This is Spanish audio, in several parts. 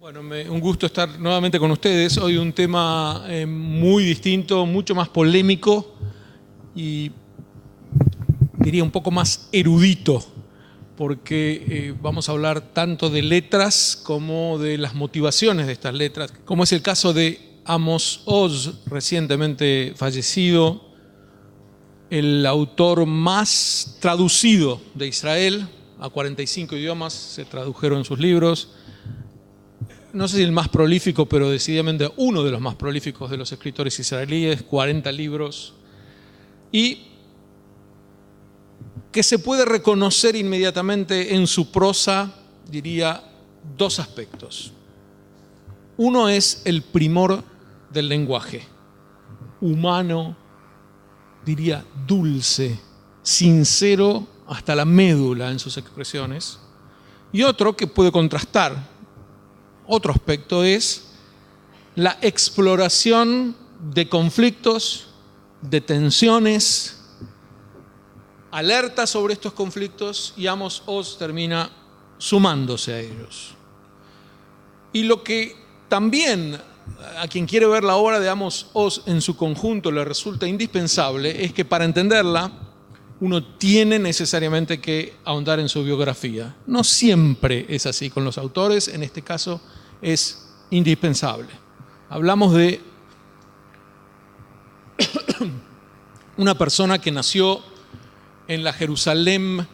Bueno, un gusto estar nuevamente con ustedes. Hoy un tema muy distinto, mucho más polémico y diría un poco más erudito, porque vamos a hablar tanto de letras como de las motivaciones de estas letras, como es el caso de Amos Oz, recientemente fallecido, el autor más traducido de Israel. A 45 idiomas se tradujeron sus libros. No sé si el más prolífico, pero decididamente uno de los más prolíficos de los escritores israelíes, 40 libros, y que se puede reconocer inmediatamente en su prosa, diría, dos aspectos. Uno es el primor del lenguaje, humano, diría dulce, sincero hasta la médula en sus expresiones, y otro que puede contrastar. Otro aspecto es la exploración de conflictos, de tensiones, alerta sobre estos conflictos, y Amos Oz termina sumándose a ellos. Y lo que también a quien quiere ver la obra de Amos Oz en su conjunto le resulta indispensable es que para entenderla uno tiene necesariamente que ahondar en su biografía. No siempre es así con los autores, en este caso es indispensable. Hablamos de una persona que nació en la Jerusalén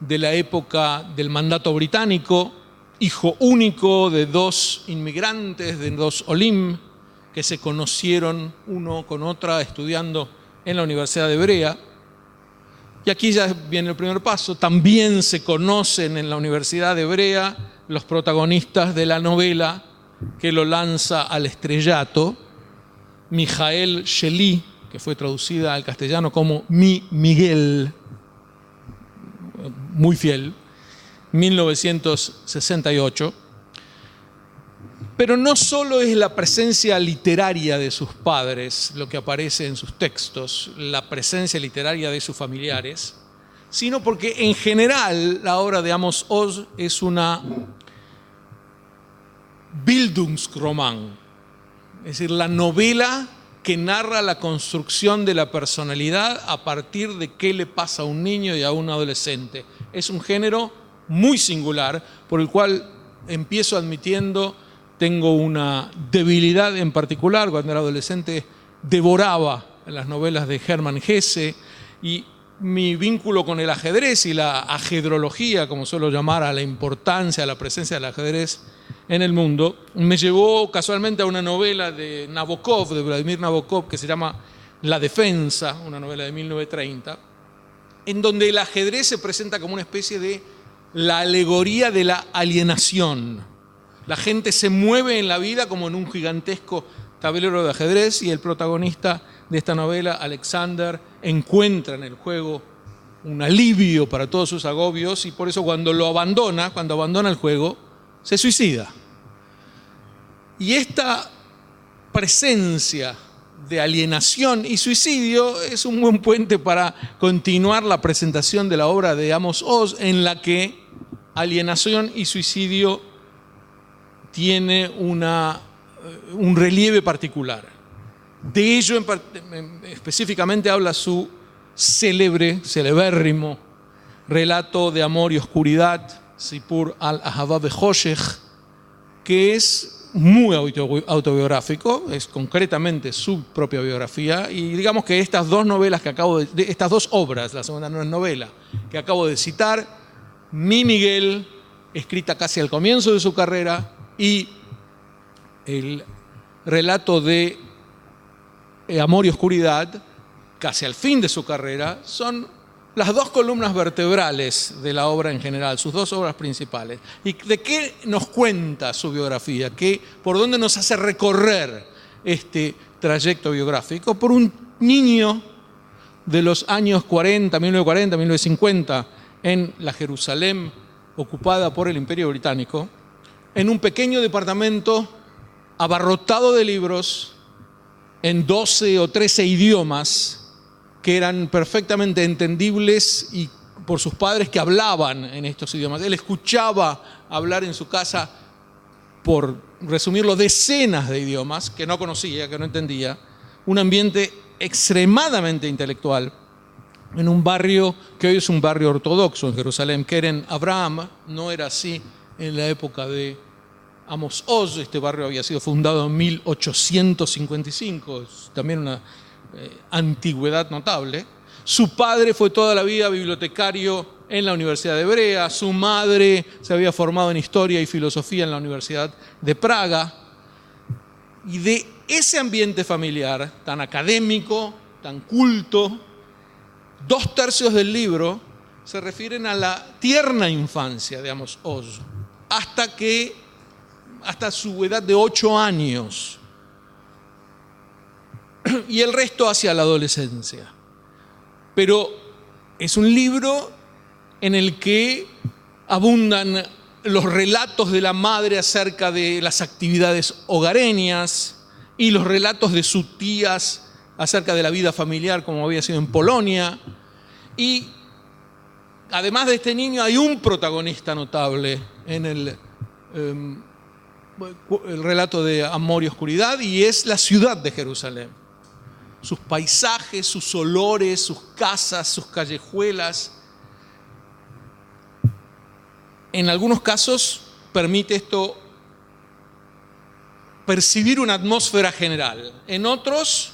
de la época del mandato británico, hijo único de dos inmigrantes, de dos olim, que se conocieron uno con otra estudiando en la Universidad de Hebrea. Y aquí ya viene el primer paso. También se conocen en la Universidad de Hebrea los protagonistas de la novela que lo lanza al estrellato, Mijael Sheli, que fue traducida al castellano como Mi Miguel, muy fiel, 1968. Pero no solo es la presencia literaria de sus padres lo que aparece en sus textos, la presencia literaria de sus familiares, sino porque en general la obra de Amos Oz es una Bildungsroman, es decir, la novela que narra la construcción de la personalidad a partir de qué le pasa a un niño y a un adolescente. Es un género muy singular por el cual empiezo admitiendo tengo una debilidad en particular. Cuando era adolescente devoraba las novelas de Hermann Hesse, y mi vínculo con el ajedrez y la ajedrología, como suelo llamar a la importancia, a la presencia del ajedrez en el mundo, me llevó casualmente a una novela de Nabokov, de Vladimir Nabokov, que se llama La Defensa, una novela de 1930, en donde el ajedrez se presenta como una especie de la alegoría de la alienación. La gente se mueve en la vida como en un gigantesco tablero de ajedrez, y el protagonista de esta novela, Alexander, encuentra en el juego un alivio para todos sus agobios, y por eso cuando abandona el juego, se suicida. Y esta presencia de alienación y suicidio es un buen puente para continuar la presentación de la obra de Amos Oz, en la que alienación y suicidio tiene un relieve particular. De ello específicamente habla su celebérrimo relato de amor y oscuridad, Sipur al-Ahava Bejoshech, que es muy autobiográfico, es concretamente su propia biografía, y digamos que estas dos novelas estas dos obras, la segunda no es novela, que acabo de citar, Mi Miguel, escrita casi al comienzo de su carrera, y el relato de Amor y Oscuridad, casi al fin de su carrera, son las dos columnas vertebrales de la obra en general, sus dos obras principales. ¿Y de qué nos cuenta su biografía? ¿Por dónde nos hace recorrer este trayecto biográfico? Por un niño de los años 1940, 1950, en la Jerusalén ocupada por el Imperio Británico, en un pequeño departamento abarrotado de libros en 12 o 13 idiomas que eran perfectamente entendibles y por sus padres que hablaban en estos idiomas. Él escuchaba hablar en su casa por resumirlo, decenas de idiomas que no conocía, que no entendía, un ambiente extremadamente intelectual, en un barrio que hoy es un barrio ortodoxo en Jerusalén, Keren Avraham. No era así en la época de Amos Oz. Este barrio había sido fundado en 1855, es también una antigüedad notable. Su padre fue toda la vida bibliotecario en la Universidad Hebrea, su madre se había formado en Historia y Filosofía en la Universidad de Praga, y de ese ambiente familiar tan académico, tan culto, 2/3 del libro se refieren a la tierna infancia de Amos Oz, hasta su edad de 8 años, y el resto hacia la adolescencia. Pero es un libro en el que abundan los relatos de la madre acerca de las actividades hogareñas y los relatos de sus tías acerca de la vida familiar, como había sido en Polonia. Y además de este niño hay un protagonista notable en el relato de Amor y Oscuridad, y es la ciudad de Jerusalén. Sus paisajes, sus olores, sus casas, sus callejuelas. En algunos casos permite esto percibir una atmósfera general. En otros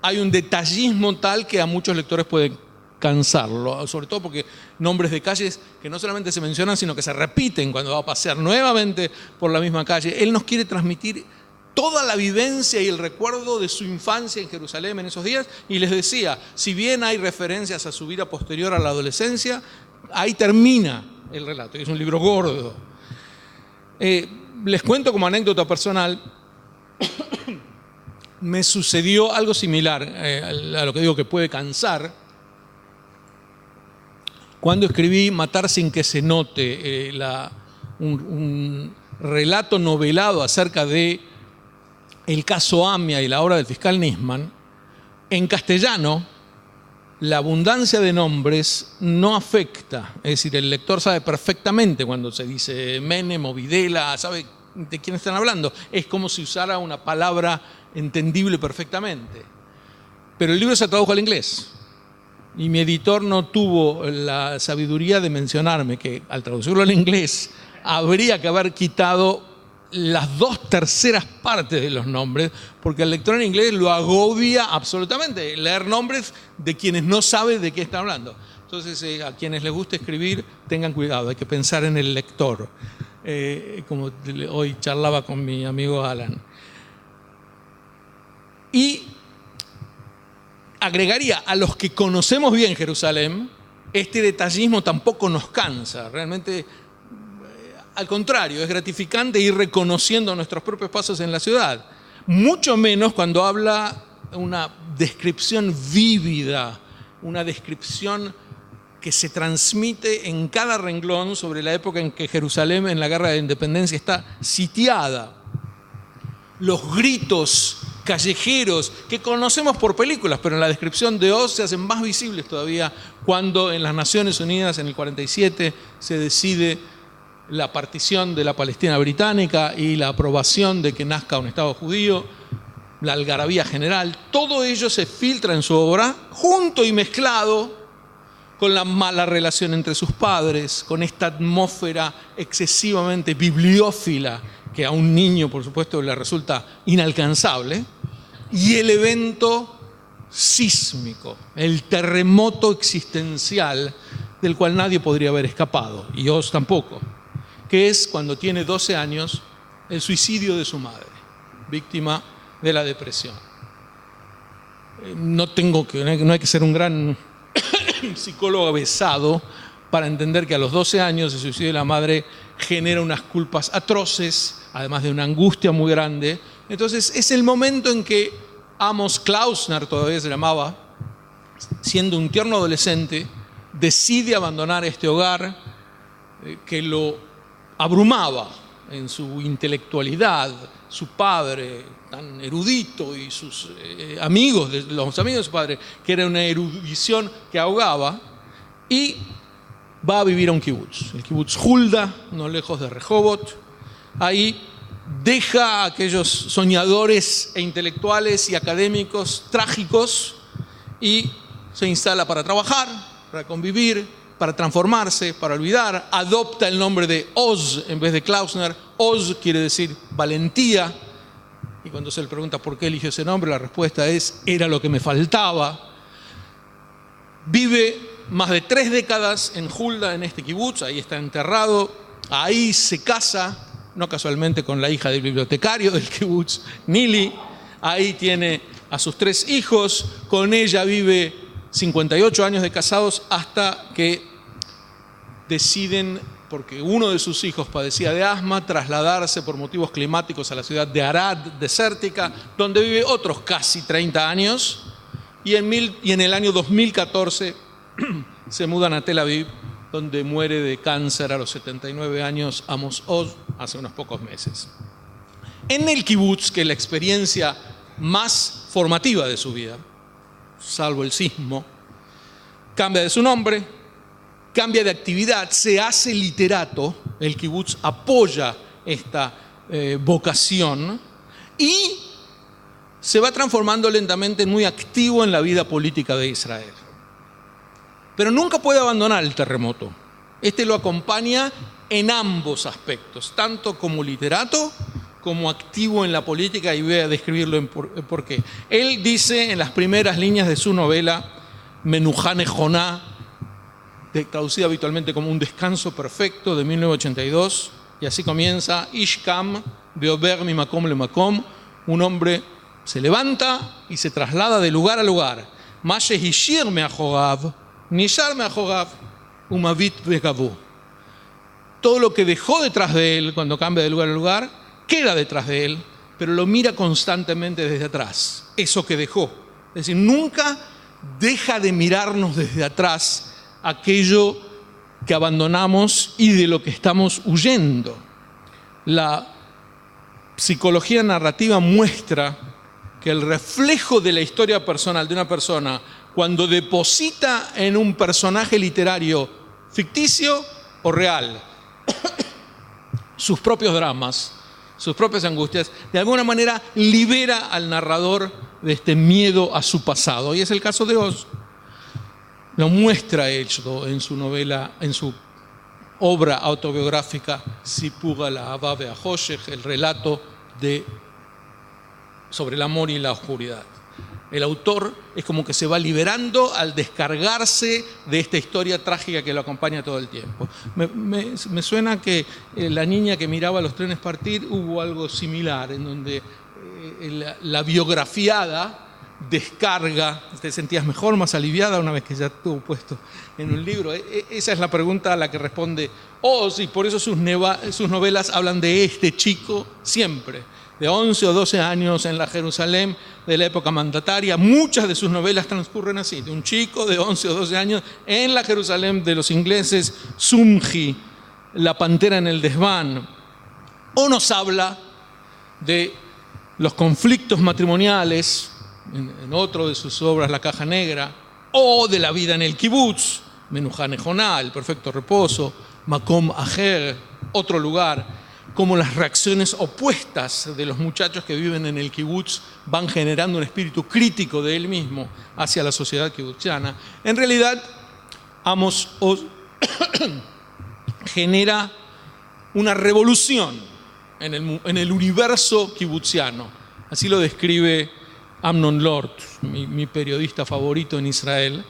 hay un detallismo tal que a muchos lectores puede cansarlo, sobre todo porque nombres de calles que no solamente se mencionan, sino que se repiten cuando va a pasear nuevamente por la misma calle. Él nos quiere transmitir toda la vivencia y el recuerdo de su infancia en Jerusalén en esos días. Y les decía, si bien hay referencias a su vida posterior a la adolescencia, ahí termina el relato. Es un libro gordo. Les cuento como anécdota personal, me sucedió algo similar a lo que digo que puede cansar, cuando escribí Matar sin que se note, un relato novelado acerca de el caso Amia y la obra del fiscal Nisman. En castellano, la abundancia de nombres no afecta. Es decir, el lector sabe perfectamente cuando se dice Menem o Videla, sabe de quién están hablando. Es como si usara una palabra entendible perfectamente. Pero el libro se tradujo al inglés. Y mi editor no tuvo la sabiduría de mencionarme que al traducirlo al inglés habría que haber quitado las 2/3 partes de los nombres, porque el lector en inglés lo agobia absolutamente leer nombres de quienes no sabe de qué está hablando. Entonces, a quienes les guste escribir, tengan cuidado, hay que pensar en el lector, como hoy charlaba con mi amigo Alan. Y agregaría, a los que conocemos bien Jerusalén, este detallismo tampoco nos cansa. Realmente, al contrario, es gratificante ir reconociendo nuestros propios pasos en la ciudad. Mucho menos cuando habla una descripción vívida, una descripción que se transmite en cada renglón sobre la época en que Jerusalén en la Guerra de Independencia está sitiada. Los gritos callejeros que conocemos por películas, pero en la descripción de Oz se hacen más visibles todavía cuando en las Naciones Unidas en el 47 se decide la partición de la Palestina británica y la aprobación de que nazca un Estado judío, la algarabía general. Todo ello se filtra en su obra, junto y mezclado con la mala relación entre sus padres, con esta atmósfera excesivamente bibliófila que a un niño, por supuesto, le resulta inalcanzable, y el evento sísmico, el terremoto existencial del cual nadie podría haber escapado, y Oz tampoco, que es, cuando tiene 12 años, el suicidio de su madre, víctima de la depresión. No hay que ser un gran psicólogo avesado para entender que a los 12 años el suicidio de la madre genera unas culpas atroces, además de una angustia muy grande. Entonces es el momento en que Amos Klausner, todavía se llamaba, siendo un tierno adolescente, decide abandonar este hogar que lo abrumaba en su intelectualidad. Su padre, tan erudito, y sus amigos, los amigos de su padre, que era una erudición que ahogaba, y va a vivir a un kibutz, el kibutz Hulda, no lejos de Rehobot. Ahí deja a aquellos soñadores e intelectuales y académicos trágicos y se instala para trabajar, para convivir, para transformarse, para olvidar. Adopta el nombre de Oz en vez de Klausner. Oz quiere decir valentía. Y cuando se le pregunta por qué eligió ese nombre, la respuesta es: era lo que me faltaba. Vive más de 3 décadas en Hulda, en este kibutz. Ahí está enterrado. Ahí se casa, no casualmente, con la hija del bibliotecario del kibutz, Nili. Ahí tiene a sus 3 hijos. Con ella vive 58 años de casados hasta que deciden, porque uno de sus hijos padecía de asma, trasladarse por motivos climáticos a la ciudad de Arad, desértica, donde vive otros casi 30 años. Y en el año 2014 se mudan a Tel Aviv, donde muere de cáncer a los 79 años Amos Oz hace unos pocos meses. En el kibutz, que es la experiencia más formativa de su vida, salvo el sismo, cambia de su nombre, cambia de actividad, se hace literato. El kibutz apoya esta vocación y se va transformando lentamente en muy activo en la vida política de Israel. Pero nunca puede abandonar el terremoto. Este lo acompaña en ambos aspectos, tanto como literato como activo en la política, y voy a describirlo en por qué. Él dice en las primeras líneas de su novela, Menujá Nejoná, traducida habitualmente como Un descanso perfecto, de 1982, y así comienza: Ishkam beober mi makom le makom, un hombre se levanta y se traslada de lugar a lugar. Mashe hishir me'achorav, nishar me'achorav, umavit vegavó. Todo lo que dejó detrás de él cuando cambia de lugar a lugar, queda detrás de él, pero lo mira constantemente desde atrás, eso que dejó. Es decir, nunca deja de mirarnos desde atrás aquello que abandonamos y de lo que estamos huyendo. La psicología narrativa muestra que el reflejo de la historia personal de una persona, cuando deposita en un personaje literario ficticio o real sus propios dramas, sus propias angustias, de alguna manera libera al narrador de este miedo a su pasado. Y es el caso de Oz. Lo muestra esto en su novela, en su obra autobiográfica Sipur al Ahava ve'Achoshech, el relato sobre el amor y la oscuridad. El autor es como que se va liberando al descargarse de esta historia trágica que lo acompaña todo el tiempo. Me suena que La niña que miraba los trenes partir hubo algo similar, en donde la biografiada descarga. ¿Te sentías mejor, más aliviada una vez que ya estuvo puesto en un libro? Esa es la pregunta a la que responde Oz, y por eso sus novelas hablan de este chico siempre, de 11 o 12 años en la Jerusalén de la época mandataria. Muchas de sus novelas transcurren así, de un chico de 11 o 12 años en la Jerusalén de los ingleses, Sumji, La pantera en el desván. O nos habla de los conflictos matrimoniales en otro de sus obras, La caja negra, o de la vida en el kibutz, Menujá Nejoná, El perfecto reposo, Makom Aher, otro lugar. Cómo las reacciones opuestas de los muchachos que viven en el kibutz van generando un espíritu crítico de él mismo hacia la sociedad kibutziana. En realidad, Amos Oz genera una revolución en el universo kibutziano. Así lo describe Amnon Lord, mi periodista favorito en Israel,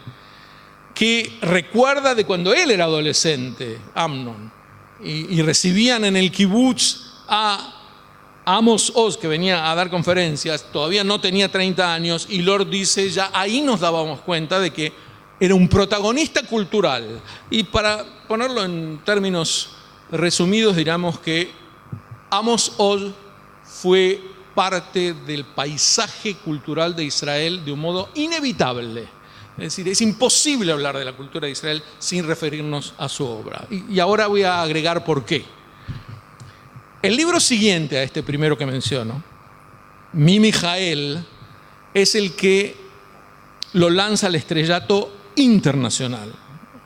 que recuerda de cuando él era adolescente, Amnon, y recibían en el kibutz a Amos Oz, que venía a dar conferencias. Todavía no tenía 30 años, y Lord dice, ya ahí nos dábamos cuenta de que era un protagonista cultural. Y para ponerlo en términos resumidos, diríamos que Amos Oz fue parte del paisaje cultural de Israel de un modo inevitable. Es decir, es imposible hablar de la cultura de Israel sin referirnos a su obra. Y ahora voy a agregar por qué. El libro siguiente a este primero que menciono, Mi Mijael, es el que lo lanza al estrellato internacional.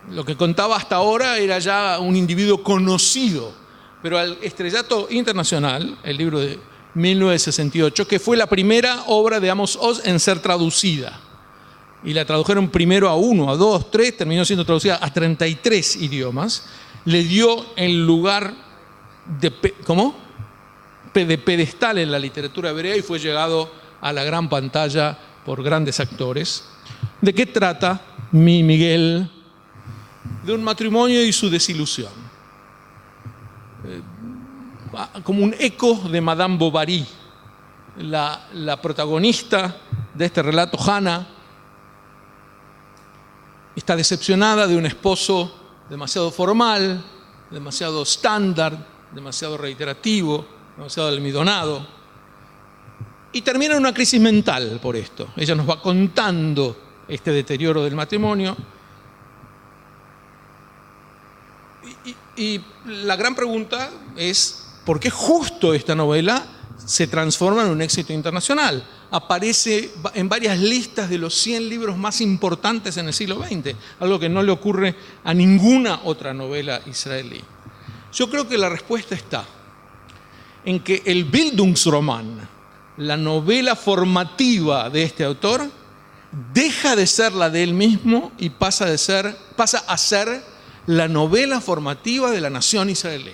Lo que contaba hasta ahora era ya un individuo conocido pero al estrellato internacional, el libro de 1968, que fue la primera obra de Amos Oz en ser traducida. Y la tradujeron primero a 1, a 2, 3, terminó siendo traducida a 33 idiomas. Le dio el lugar de pedestal en la literatura hebrea y fue llegado a la gran pantalla por grandes actores. ¿De qué trata Mi Miguel? De un matrimonio y su desilusión. Como un eco de Madame Bovary. La protagonista de este relato, Hannah, está decepcionada de un esposo demasiado formal, demasiado estándar, demasiado reiterativo, demasiado almidonado. Y termina en una crisis mental por esto. Ella nos va contando este deterioro del matrimonio. Y la gran pregunta es, ¿por qué justo esta novela se transforma en un éxito internacional? Aparece en varias listas de los 100 libros más importantes en el siglo XX, algo que no le ocurre a ninguna otra novela israelí. Yo creo que la respuesta está en que el Bildungsroman, la novela formativa de este autor, deja de ser la de él mismo y pasa a ser la novela formativa de la nación israelí.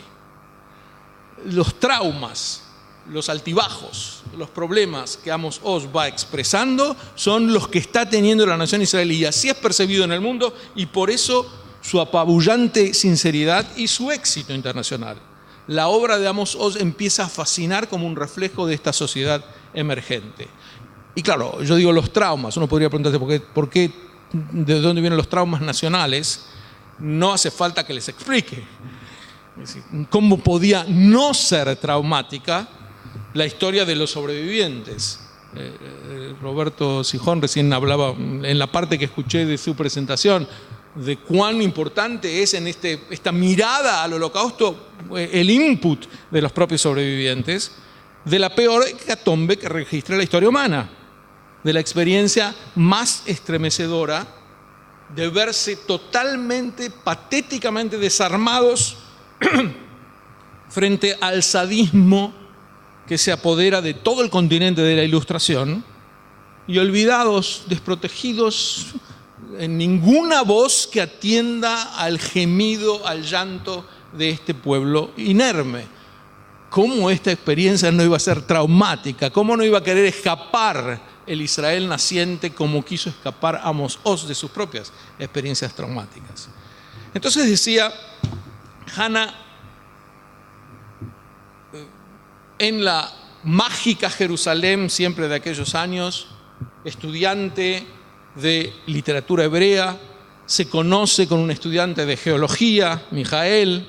Los traumas, los altibajos, los problemas que Amos Oz va expresando son los que está teniendo la nación israelí. Y así es percibido en el mundo, y por eso su apabullante sinceridad y su éxito internacional. La obra de Amos Oz empieza a fascinar como un reflejo de esta sociedad emergente. Y claro, yo digo los traumas. Uno podría preguntarse de dónde vienen los traumas nacionales. No hace falta que les explique. Es decir, ¿cómo podía no ser traumática la historia de los sobrevivientes? Roberto Sijón recién hablaba en la parte que escuché de su presentación de cuán importante es en esta mirada al holocausto el input de los propios sobrevivientes de la peor hecatombe que registra la historia humana, de la experiencia más estremecedora de verse totalmente, patéticamente desarmados frente al sadismo que se apodera de todo el continente de la Ilustración y olvidados, desprotegidos, en ninguna voz que atienda al gemido, al llanto de este pueblo inerme. ¿Cómo esta experiencia no iba a ser traumática? ¿Cómo no iba a querer escapar el Israel naciente como quiso escapar Amos Oz de sus propias experiencias traumáticas? Entonces decía, Hannah, en la mágica Jerusalén siempre de aquellos años, estudiante de literatura hebrea, se conoce con un estudiante de geología, Mijael.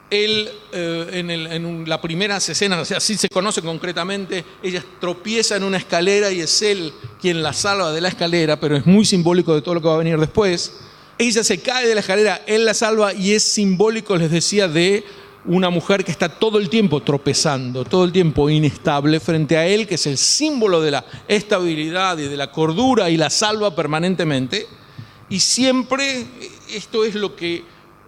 Él, en las primeras escenas, así se conoce concretamente, ella tropieza en una escalera y es él quien la salva de la escalera, pero es muy simbólico de todo lo que va a venir después. Ella se cae de la escalera, él la salva y es simbólico, les decía, de una mujer que está todo el tiempo tropezando, todo el tiempo inestable frente a él, que es el símbolo de la estabilidad y de la cordura y la salva permanentemente. Y siempre esto es lo que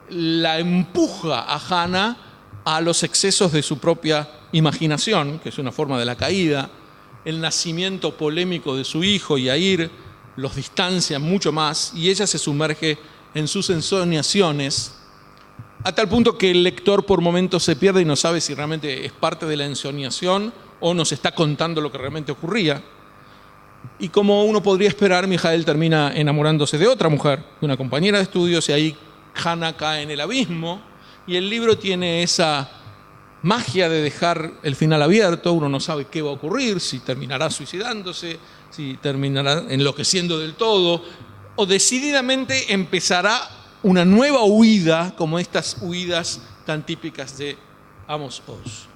la empuja a Hannah a los excesos de su propia imaginación, que es una forma de la caída. El nacimiento polémico de su hijo, Yair, los distancia mucho más y ella se sumerge en sus ensoñaciones a tal punto que el lector por momentos se pierde y no sabe si realmente es parte de la ensoñación o nos está contando lo que realmente ocurría. Y como uno podría esperar, Mijael termina enamorándose de otra mujer, de una compañera de estudios, y ahí Hannah cae en el abismo. Y el libro tiene esa magia de dejar el final abierto. Uno no sabe qué va a ocurrir, si terminará suicidándose, si terminará enloqueciendo del todo, o decididamente empezará una nueva huida, como estas huidas tan típicas de Amos Oz.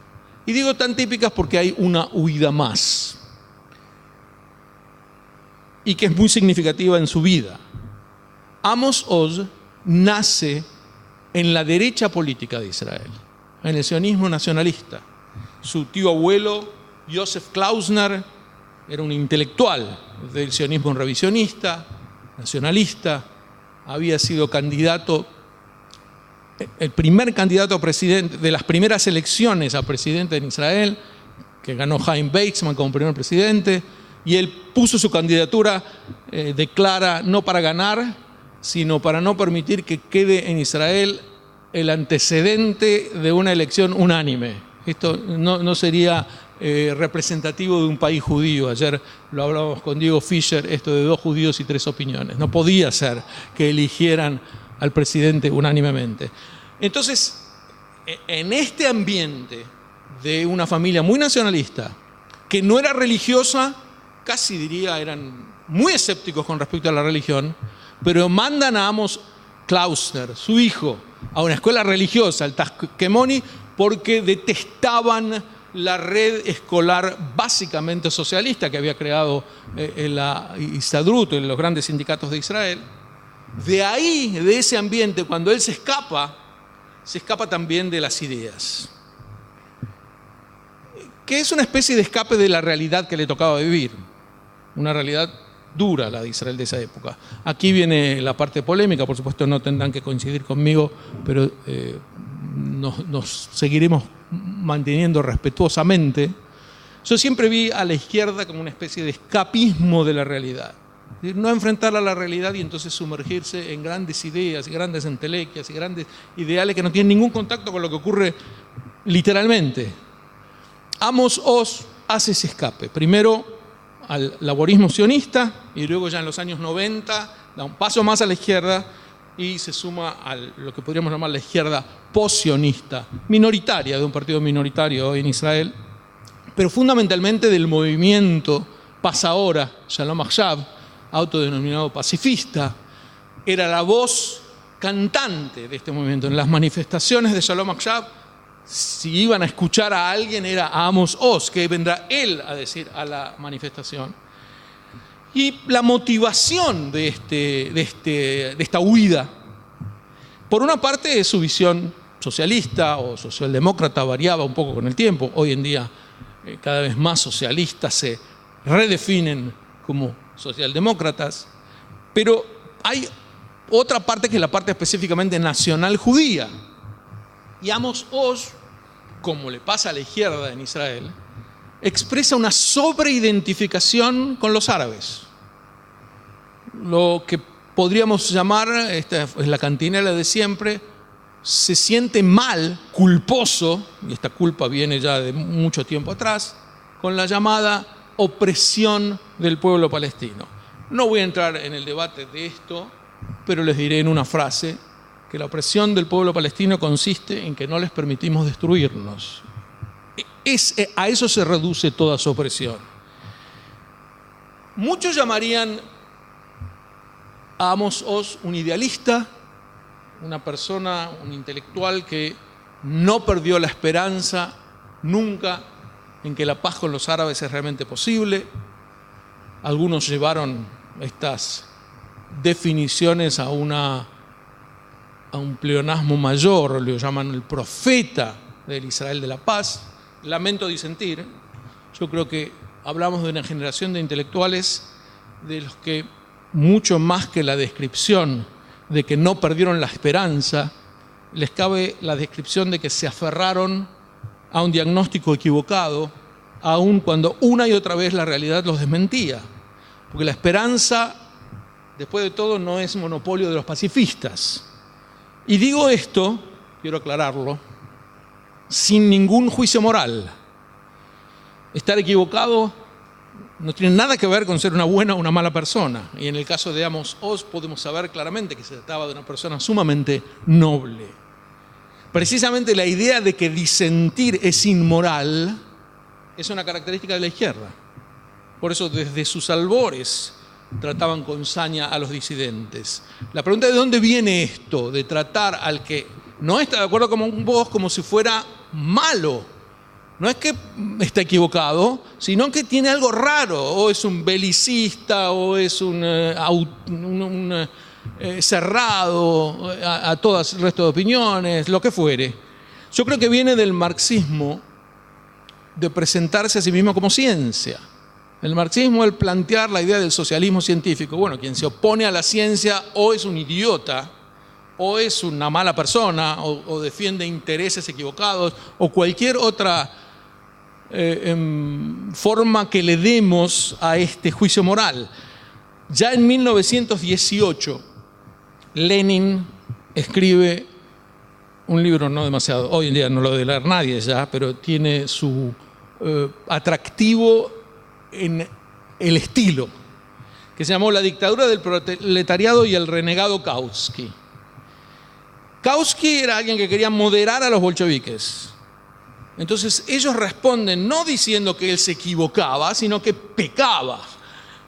Y digo tan típicas porque hay una huida más, y que es muy significativa en su vida. Amos Oz nace en la derecha política de Israel, en el sionismo nacionalista. Su tío abuelo, Joseph Klausner, era un intelectual del sionismo revisionista, nacionalista, había sido candidato el primer candidato a presidente de las primeras elecciones a presidente en Israel, que ganó Chaim Weizmann como primer presidente, y él puso su candidatura clara no para ganar, sino para no permitir que quede en Israel el antecedente de una elección unánime. Esto no sería representativo de un país judío. Ayer lo hablábamos con Diego Fischer, esto de 2 judíos y 3 opiniones. No podía ser que eligieran al presidente unánimemente. Entonces, en este ambiente de una familia muy nacionalista, que no era religiosa, casi diría eran muy escépticos con respecto a la religión, pero mandan a Amos Klausner, su hijo, a una escuela religiosa, el Tasquemoni, porque detestaban la red escolar básicamente socialista que había creado la Histadrut, los grandes sindicatos de Israel. De ahí, de ese ambiente, cuando él se escapa también de las ideas, que es una especie de escape de la realidad que le tocaba vivir, una realidad dura la de Israel de esa época. Aquí viene la parte polémica, por supuesto no tendrán que coincidir conmigo, pero nos seguiremos manteniendo respetuosamente. Yo siempre vi a la izquierda como una especie de escapismo de la realidad. No enfrentar a la realidad y entonces sumergirse en grandes ideas y grandes entelequias y grandes ideales que no tienen ningún contacto con lo que ocurre literalmente. Amos Oz hace ese escape. Primero al laborismo sionista y luego ya en los años 90 da un paso más a la izquierda y se suma a lo que podríamos llamar la izquierda post-sionista, minoritaria, de un partido minoritario hoy en Israel, pero fundamentalmente del movimiento Paz Ahora, Shalom Achshav, autodenominado pacifista. Era la voz cantante de este movimiento. En las manifestaciones de Shalom Achshav, si iban a escuchar a alguien, era a Amos Oz, que vendrá él a decir a la manifestación. Y la motivación de esta huida, por una parte es su visión socialista o socialdemócrata, variaba un poco con el tiempo. Hoy en día cada vez más socialistas se redefinen como socialdemócratas, pero hay otra parte que es la parte específicamente nacional judía. Y Amos Oz, como le pasa a la izquierda en Israel, expresa una sobreidentificación con los árabes. Lo que podríamos llamar, esta es la cantinela de siempre, se siente mal, culposo, y esta culpa viene ya de mucho tiempo atrás, con la llamada opresión del pueblo palestino. No voy a entrar en el debate de esto, pero les diré en una frase que la opresión del pueblo palestino consiste en que no les permitimos destruirnos. A eso se reduce toda su opresión. Muchos llamarían a Amos Oz un idealista, una persona, un intelectual que no perdió la esperanza nunca en que la paz con los árabes es realmente posible. Algunos llevaron estas definiciones a un pleonasmo mayor, lo llaman el profeta del Israel de la paz. Lamento disentir, yo creo que hablamos de una generación de intelectuales de los que mucho más que la descripción de que no perdieron la esperanza, les cabe la descripción de que se aferraron a un diagnóstico equivocado, aun cuando una y otra vez la realidad los desmentía. Porque la esperanza, después de todo, no es monopolio de los pacifistas. Y digo esto, quiero aclararlo, sin ningún juicio moral. Estar equivocado no tiene nada que ver con ser una buena o una mala persona. Y en el caso de Amos Oz podemos saber claramente que se trataba de una persona sumamente noble. Precisamente la idea de que disentir es inmoral es una característica de la izquierda. Por eso desde sus albores trataban con saña a los disidentes. La pregunta es: ¿de dónde viene esto de tratar al que no está de acuerdo con vos como si fuera malo? No es que está equivocado, sino que tiene algo raro, o es un belicista, o es un cerrado a todo el resto de opiniones, lo que fuere. Yo creo que viene del marxismo, de presentarse a sí mismo como ciencia. El marxismo, el plantear la idea del socialismo científico. Bueno, quien se opone a la ciencia o es un idiota o es una mala persona, o defiende intereses equivocados, o cualquier otra forma que le demos a este juicio moral. Ya en 1918, Lenin escribe un libro no demasiado, hoy en día no lo debe leer nadie ya, pero tiene su atractivo en el estilo, que se llamó La dictadura del proletariado y el renegado Kautsky. Kautsky era alguien que quería moderar a los bolcheviques. Entonces ellos responden no diciendo que él se equivocaba, sino que pecaba.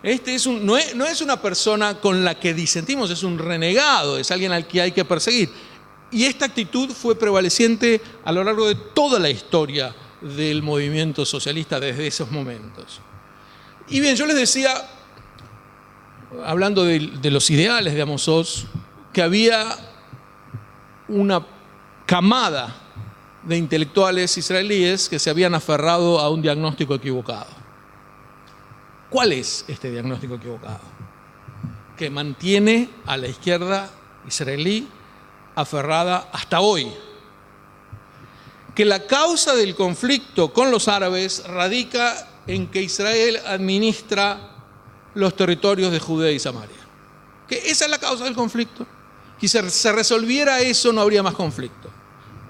No es una persona con la que disentimos, es un renegado, es alguien al que hay que perseguir. Y esta actitud fue prevaleciente a lo largo de toda la historia del movimiento socialista desde esos momentos. Y bien, yo les decía, hablando de los ideales de Amos Oz, que había una camada de intelectuales israelíes que se habían aferrado a un diagnóstico equivocado. ¿Cuál es este diagnóstico equivocado? Que mantiene a la izquierda israelí aferrada hasta hoy. Que la causa del conflicto con los árabes radica en que Israel administra los territorios de Judea y Samaria. Que esa es la causa del conflicto. Si se resolviera eso, no habría más conflicto.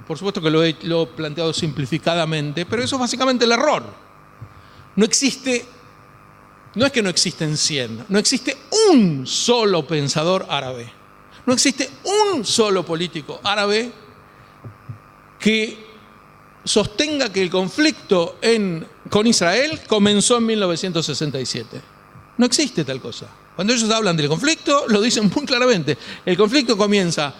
Por supuesto que lo he planteado simplificadamente, pero eso es básicamente el error. No es que no existen 100, no existe un solo pensador árabe. No existe un solo político árabe que sostenga que el conflicto con Israel comenzó en 1967. No existe tal cosa. Cuando ellos hablan del conflicto, lo dicen muy claramente. El conflicto comienza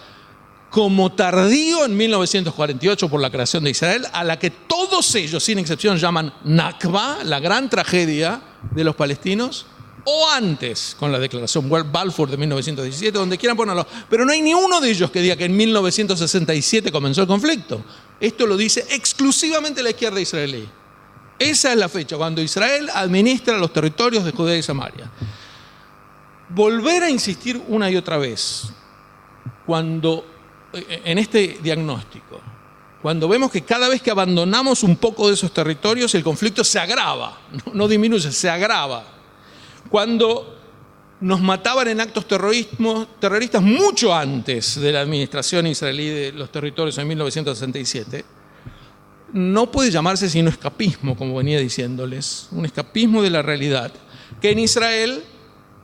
como tardío en 1948 por la creación de Israel, a la que todos ellos, sin excepción, llaman Nakba, la gran tragedia de los palestinos, o antes, con la declaración Balfour de 1917, donde quieran ponerlo. Pero no hay ni uno de ellos que diga que en 1967 comenzó el conflicto. Esto lo dice exclusivamente la izquierda israelí. Esa es la fecha, cuando Israel administra los territorios de Judea y Samaria. Volver a insistir una y otra vez en este diagnóstico, cuando vemos que cada vez que abandonamos un poco de esos territorios, el conflicto se agrava, no disminuye, se agrava. Cuando nos mataban en actos terroristas mucho antes de la administración israelí de los territorios en 1967, no puede llamarse sino escapismo, como venía diciéndoles, un escapismo de la realidad, que en Israel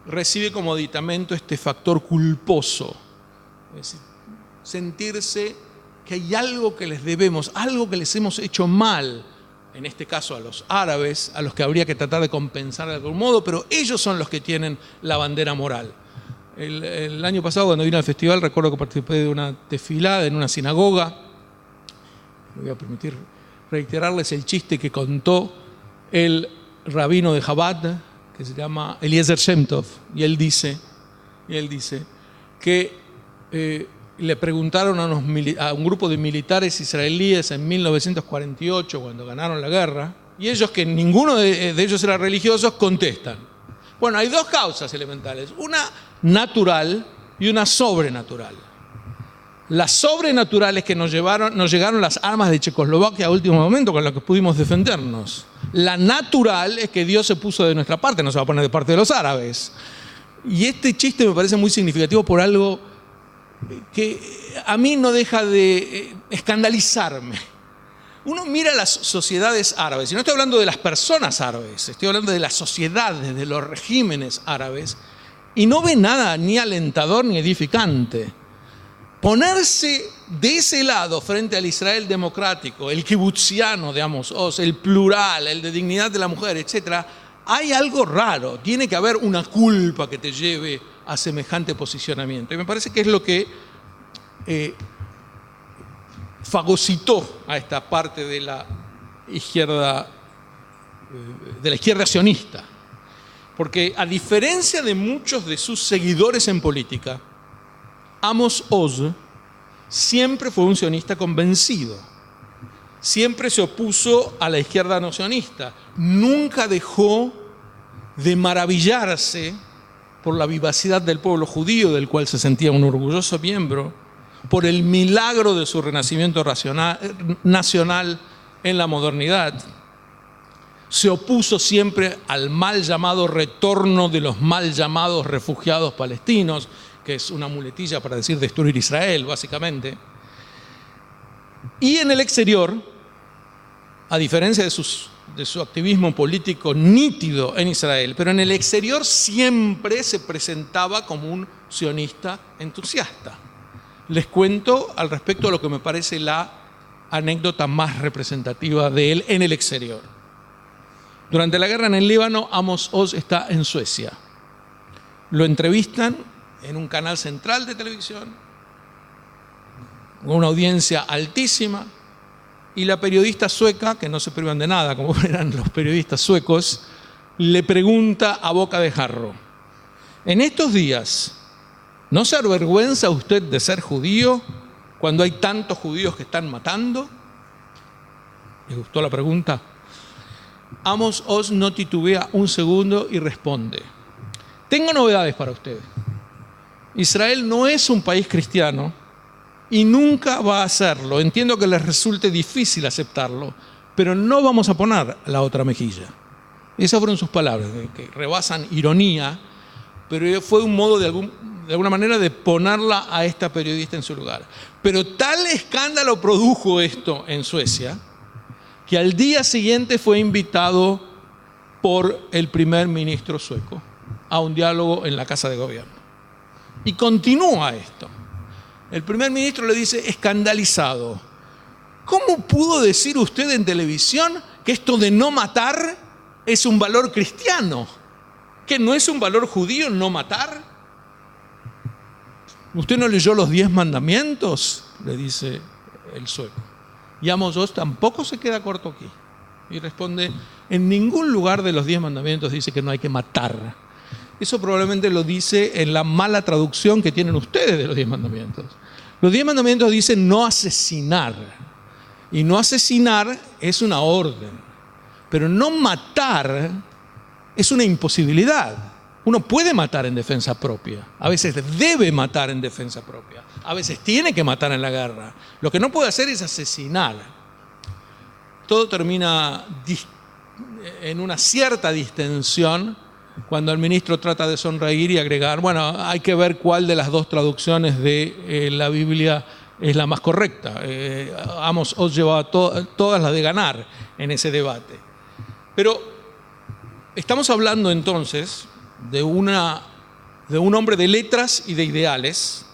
recibe como aditamento este factor culposo, es decir, sentirse que hay algo que les debemos, algo que les hemos hecho mal, en este caso a los árabes, a los que habría que tratar de compensar de algún modo, pero ellos son los que tienen la bandera moral. El año pasado, cuando vine al festival, recuerdo que participé de una tefilá en una sinagoga. Me voy a permitir reiterarles el chiste que contó el rabino de Chabad, que se llama Eliezer Shem Tov, y él dice que le preguntaron a un grupo de militares israelíes en 1948, cuando ganaron la guerra, y ellos, que ninguno de ellos era religioso, contestan. Bueno, hay dos causas elementales, una natural y una sobrenatural. La sobrenatural es que nos llegaron las armas de Checoslovaquia a último momento con las que pudimos defendernos. La natural es que Dios se puso de nuestra parte, no se va a poner de parte de los árabes. Y este chiste me parece muy significativo por algo que a mí no deja de escandalizarme. Uno mira las sociedades árabes, y no estoy hablando de las personas árabes, estoy hablando de las sociedades, de los regímenes árabes, y no ve nada ni alentador ni edificante. Ponerse de ese lado frente al Israel democrático, el kibutziano de Amos Oz, el plural, el de dignidad de la mujer, etc., hay algo raro, tiene que haber una culpa que te lleve a semejante posicionamiento. Y me parece que es lo que fagocitó a esta parte de la izquierda sionista. Porque a diferencia de muchos de sus seguidores en política, Amos Oz siempre fue un sionista convencido. Siempre se opuso a la izquierda no sionista. Nunca dejó de maravillarse por la vivacidad del pueblo judío, del cual se sentía un orgulloso miembro, por el milagro de su renacimiento nacional en la modernidad. Se opuso siempre al mal llamado retorno de los mal llamados refugiados palestinos, que es una muletilla para decir destruir Israel, básicamente. Y en el exterior, a diferencia de su activismo político nítido en Israel, pero en el exterior siempre se presentaba como un sionista entusiasta. Les cuento al respecto lo que me parece la anécdota más representativa de él en el exterior. Durante la guerra en el Líbano, Amos Oz está en Suecia. Lo entrevistan en un canal central de televisión, con una audiencia altísima, y la periodista sueca, que no se privan de nada, como eran los periodistas suecos, le pregunta a boca de jarro: en estos días, ¿no se avergüenza usted de ser judío cuando hay tantos judíos que están matando? ¿Le gustó la pregunta? Amos Oz no titubea un segundo y responde: tengo novedades para usted. Israel no es un país cristiano y nunca va a serlo. Entiendo que les resulte difícil aceptarlo, pero no vamos a poner la otra mejilla. Esas fueron sus palabras, que rebasan ironía, pero fue un modo de alguna manera de ponerla a esta periodista en su lugar. Pero tal escándalo produjo esto en Suecia, que al día siguiente fue invitado por el primer ministro sueco a un diálogo en la Casa de Gobierno. Y continúa esto. El primer ministro le dice, escandalizado: ¿cómo pudo decir usted en televisión que esto de no matar es un valor cristiano? ¿Que no es un valor judío no matar? ¿Usted no leyó los 10 mandamientos? Le dice el sueco. Y Amos Oz tampoco se queda corto aquí. Y responde, en ningún lugar de los 10 mandamientos dice que no hay que matar. Eso probablemente lo dice en la mala traducción que tienen ustedes de los 10 mandamientos. Los 10 mandamientos dicen no asesinar. Y no asesinar es una orden. Pero no matar es una imposibilidad. Uno puede matar en defensa propia. A veces debe matar en defensa propia. A veces tiene que matar en la guerra. Lo que no puede hacer es asesinar. Todo termina en una cierta distensión cuando el ministro trata de sonreír y agregar, bueno, hay que ver cuál de las dos traducciones de la Biblia es la más correcta. Amos Oz llevaba todas las de ganar en ese debate. Pero estamos hablando entonces de un hombre de letras y de ideales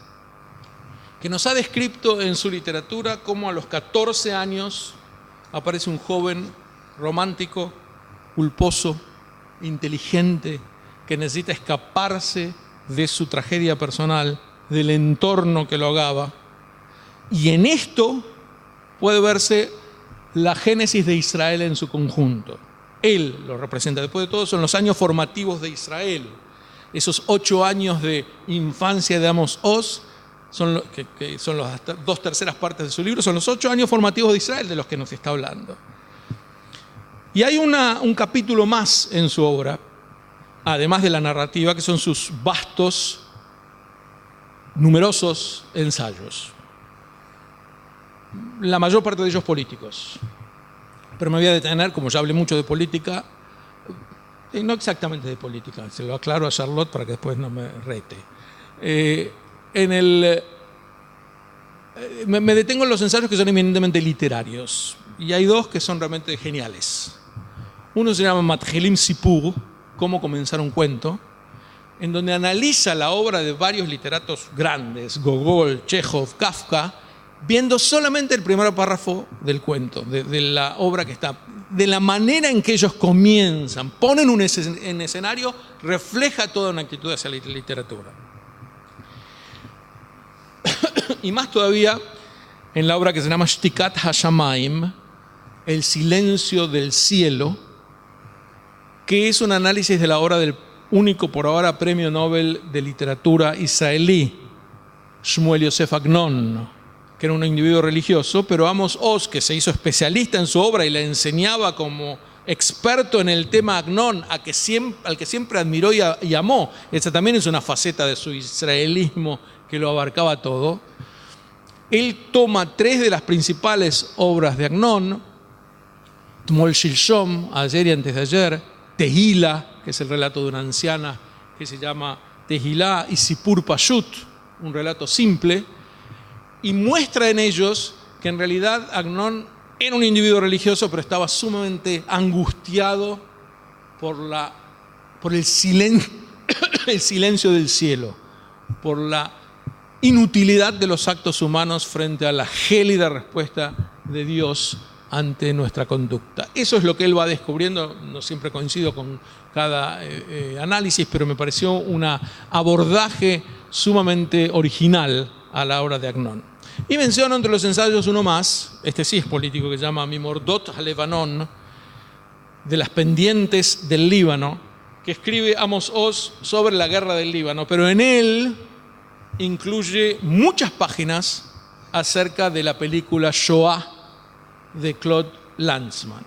que nos ha descrito en su literatura cómo a los 14 años aparece un joven romántico, culposo, inteligente, que necesita escaparse de su tragedia personal, del entorno que lo ahogaba. Y en esto puede verse la génesis de Israel en su conjunto. Él lo representa. Después de todo, son los años formativos de Israel. Esos 8 años de infancia de Amos Oz, que son las 2/3 partes de su libro, son los 8 años formativos de Israel de los que nos está hablando. Y hay un capítulo más en su obra, además de la narrativa, que son sus vastos, numerosos ensayos. La mayor parte de ellos políticos. Pero me voy a detener, como ya hablé mucho de política, y no exactamente de política, se lo aclaro a Charlotte para que después no me rete. Me detengo en los ensayos que son eminentemente literarios, y hay 2 que son realmente geniales. Uno se llama Mathilim Sipur, cómo comenzar un cuento, en donde analiza la obra de varios literatos grandes, Gogol, Chekhov, Kafka, viendo solamente el primer párrafo del cuento, de la obra que está, de la manera en que ellos comienzan, ponen en escenario, refleja toda una actitud hacia la literatura. Y más todavía en la obra que se llama Shtikat HaShamayim, El silencio del cielo, que es un análisis de la obra del único por ahora premio Nobel de literatura israelí, Shmuel Yosef Agnon, que era un individuo religioso, pero Amos Oz, que se hizo especialista en su obra y la enseñaba como experto en el tema Agnon, al que siempre admiró y amó. Esa también es una faceta de su israelismo que lo abarcaba todo. Él toma 3 de las principales obras de Agnon, Tmol Shilshom, ayer y antes de ayer, Tehila, que es el relato de una anciana que se llama Tehilá, y Sipur Pashut, un relato simple, y muestra en ellos que en realidad Agnon era un individuo religioso, pero estaba sumamente angustiado por el silencio del cielo, por la inutilidad de los actos humanos frente a la gélida respuesta de Dios ante nuestra conducta. Eso es lo que él va descubriendo. No siempre coincido con cada análisis, pero me pareció un abordaje sumamente original a la obra de Agnon. Y menciono entre los ensayos uno más, este sí es político, que se llama Mimordot HaLevanon, de las pendientes del Líbano, que escribe Amos Oz sobre la guerra del Líbano, pero en él incluye muchas páginas acerca de la película Shoah de Claude Lanzmann.